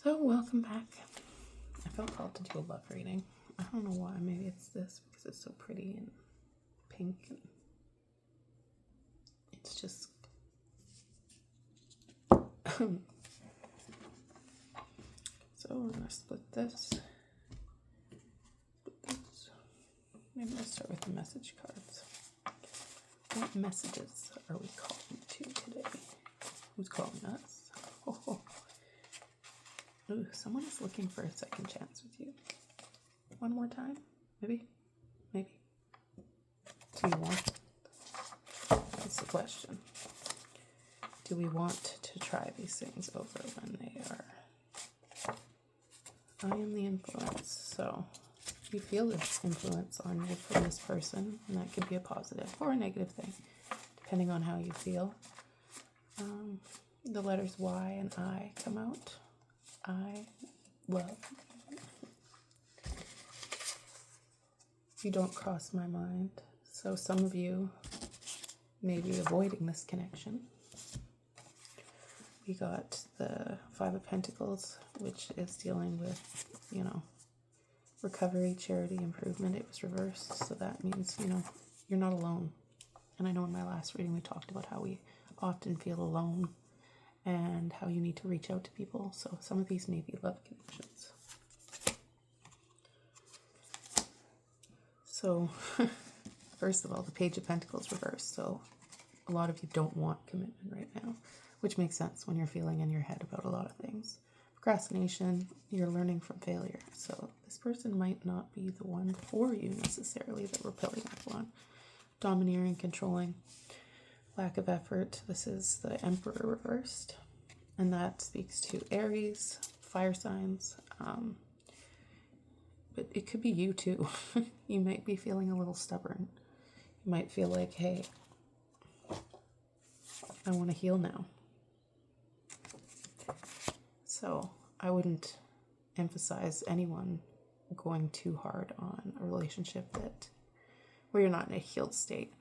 So welcome back. I felt called to do a love reading. I don't know why. Maybe it's this because it's so pretty and pink. And it's just so we're gonna split this. Maybe we'll start with the message cards. What messages are we calling to today? Who's calling us? Oh. Ooh, someone is looking for a second chance with you. One more time? Maybe? Do you want? That's the question. Do we want to try these things over when they are? I am the influence, so you feel this influence on you from this person, and that could be a positive or a negative thing, depending on how you feel. The letters Y and I come out. I love. You don't cross my mind. So some of you may be avoiding this connection. We got the Five of Pentacles, which is dealing with, recovery, charity, improvement. It was reversed. So that means, you're not alone. And I know in my last reading we talked about how we often feel alone and how you need to reach out to people. So some of these may be love connections. So first of all, the Page of Pentacles reversed. So a lot of you don't want commitment right now, which makes sense when you're feeling in your head about a lot of things. Procrastination, you're learning from failure. So this person might not be the one for you necessarily that we're pulling up on. Domineering, controlling, lack of effort. This is the Emperor reversed. And that speaks to Aries, fire signs. But it could be you too. You might be feeling a little stubborn. You might feel like, hey, I want to heal now. So I wouldn't emphasize anyone going too hard on a relationship where you're not in a healed state.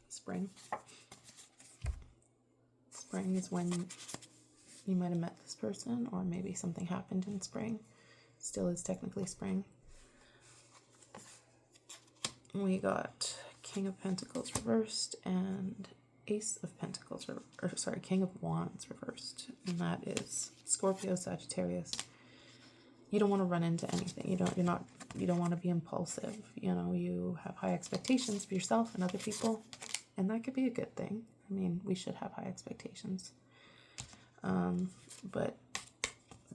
Spring. Spring is when you might have met this person, or maybe something happened in spring. Still is technically spring. We got King of Pentacles reversed and Ace of Pentacles, King of Wands reversed. And that is Scorpio, Sagittarius. You don't want to run into anything. You don't want to be impulsive. You have high expectations for yourself and other people. And that could be a good thing. I mean, we should have high expectations. But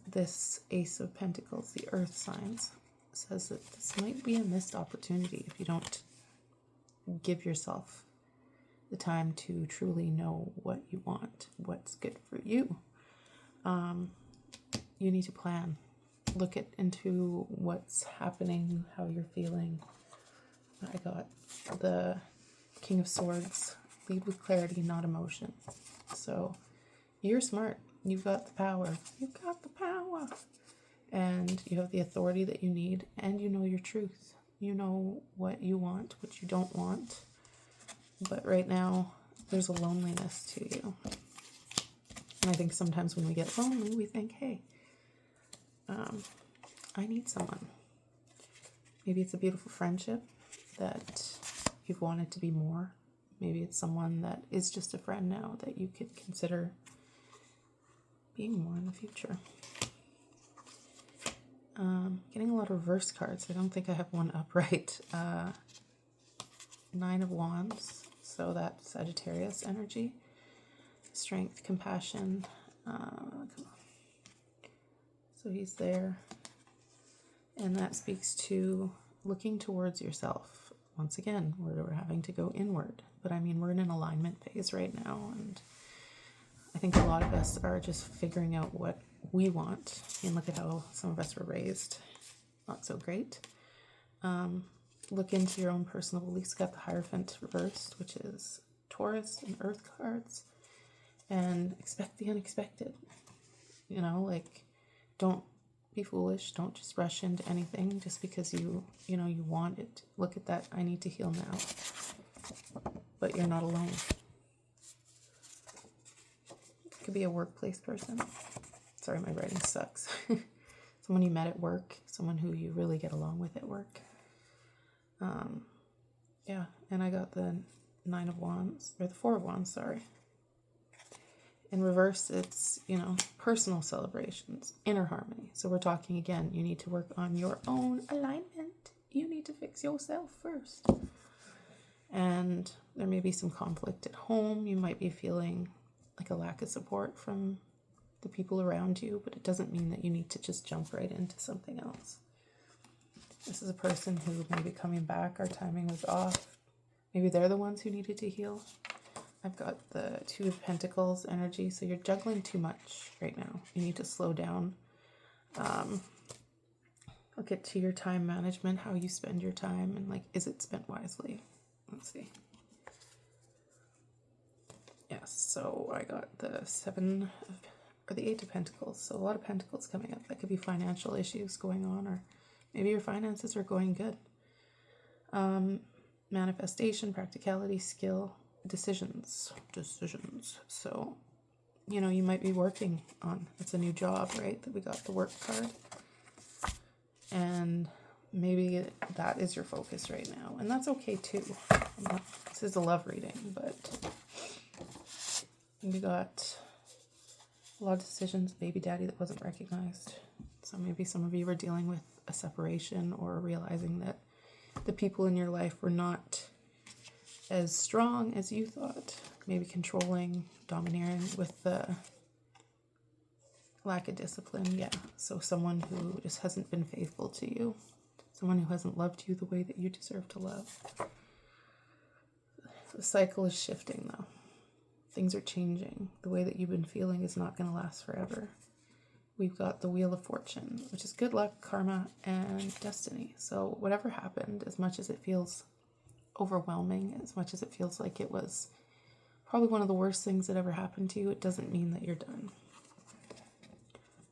this Ace of Pentacles, the Earth signs, says that this might be a missed opportunity if you don't give yourself the time to truly know what you want, what's good for you. You need to plan. Look into what's happening, how you're feeling. I got the King of Swords. Lead with clarity, not emotion. So you're smart. You've got the power. You've got the power. And you have the authority that you need. And you know your truth. You know what you want, what you don't want. But right now, there's a loneliness to you. And I think sometimes when we get lonely, we think, hey, I need someone. Maybe it's a beautiful friendship that you've wanted to be more. Maybe it's someone that is just a friend now that you could consider being more in the future. Getting a lot of reverse cards. I don't think I have one upright. Nine of Wands. So that's Sagittarius energy. Strength, compassion. Come on. So he's there. And that speaks to looking towards yourself. Once again, we're having to go inward. But I mean, we're in an alignment phase right now. And I think a lot of us are just figuring out what we want. And look at how some of us were raised. Not so great. Look into your own personal beliefs. Got the Hierophant reversed, which is Taurus and Earth cards. And expect the unexpected. Don't be foolish. Don't just rush into anything just because you want it. Look at that. I need to heal now. But you're not alone. could be a workplace person. Sorry, my writing sucks. Someone you met at work, someone who you really get along with at work. Yeah, and I got the 9 of Wands, or the 4 of Wands, sorry. In reverse, it's, you know, personal celebrations, inner harmony. So we're talking again, you need to work on your own alignment. You need to fix yourself first. And there may be some conflict at home. You might be feeling like a lack of support from the people around you, but it doesn't mean that you need to just jump right into something else. This is a person who may be coming back. Our timing was off. Maybe they're the ones who needed to heal. I've got the 2 of Pentacles energy, so you're juggling too much right now. You need to slow down. Look at to your time management, how you spend your time, and like, is it spent wisely? Let's see. Yes, so I got the 7 or the 8 of Pentacles. So a lot of Pentacles coming up. That could be financial issues going on, or maybe your finances are going good. Manifestation, practicality, skill, decisions. So, you know, you might be working on, it's a new job, right? That we got the work card. And maybe that is your focus right now. And that's okay too. This is a love reading, but we got a lot of decisions, baby daddy that wasn't recognized. So maybe some of you were dealing with a separation, or realizing that the people in your life were not as strong as you thought. Maybe controlling, domineering with the lack of discipline. Yeah, so someone who just hasn't been faithful to you. Someone who hasn't loved you the way that you deserve to love. The cycle is shifting though. Things are changing. The way that you've been feeling is not going to last forever. We've got the Wheel of Fortune, which is good luck, karma, and destiny. So whatever happened, as much as it feels overwhelming, as much as it feels like it was probably one of the worst things that ever happened to you, it doesn't mean that you're done.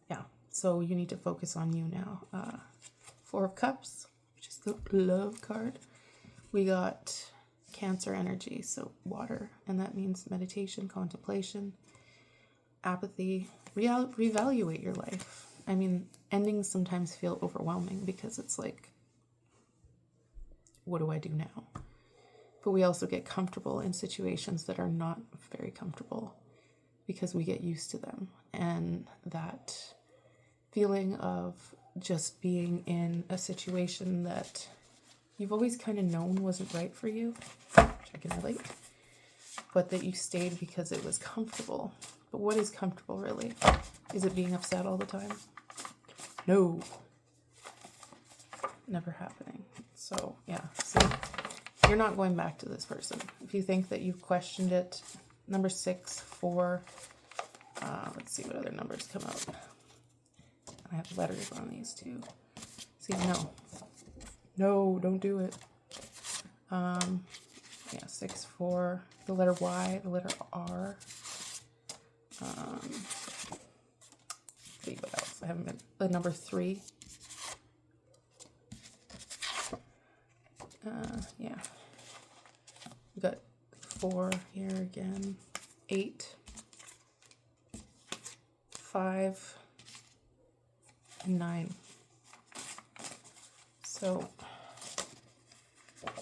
Yeah, so you need to focus on you now. 4 of Cups, which is the love card. We got Cancer energy, so water, and that means meditation, contemplation, apathy. Reevaluate your life. I mean, endings sometimes feel overwhelming because it's like, what do I do now? But we also get comfortable in situations that are not very comfortable because we get used to them. And that feeling of just being in a situation that you've always kind of known wasn't right for you, which I can relate, but that you stayed because it was comfortable. But what is comfortable, really? Is it being upset all the time? No. Never happening. So, yeah. So, you're not going back to this person. If you think that you've questioned it, number 6, 4, let's see what other numbers come out. I have letters on these too. See, no. No, don't do it. Yeah, 6, 4, the letter Y, the letter R. See what else? I haven't been. The number 3. Yeah. We got 4 here again. 8, 5, and 9. So,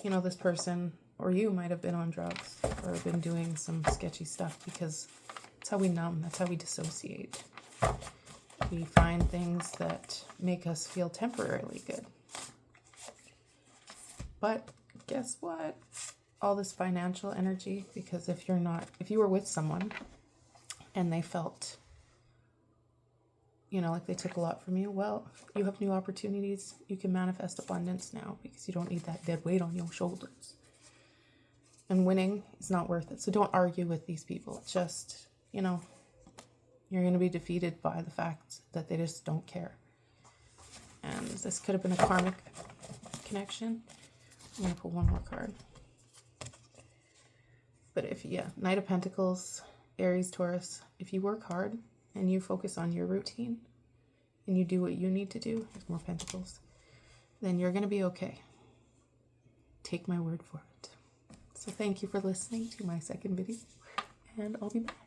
you know, this person or you might have been on drugs or been doing some sketchy stuff, because that's how we numb. That's how we dissociate. We find things that make us feel temporarily good. But guess what? All this financial energy, because if you were with someone and they felt, you know, like they took a lot from you, well, you have new opportunities. You can manifest abundance now because you don't need that dead weight on your shoulders. And winning is not worth it. So don't argue with these people. Just, you know, you're going to be defeated by the fact that they just don't care. And this could have been a karmic connection. I'm going to pull one more card. But Knight of Pentacles, Aries, Taurus, if you work hard and you focus on your routine and you do what you need to do, there's more Pentacles, then you're going to be okay. Take my word for it. So thank you for listening to my second video, and I'll be back.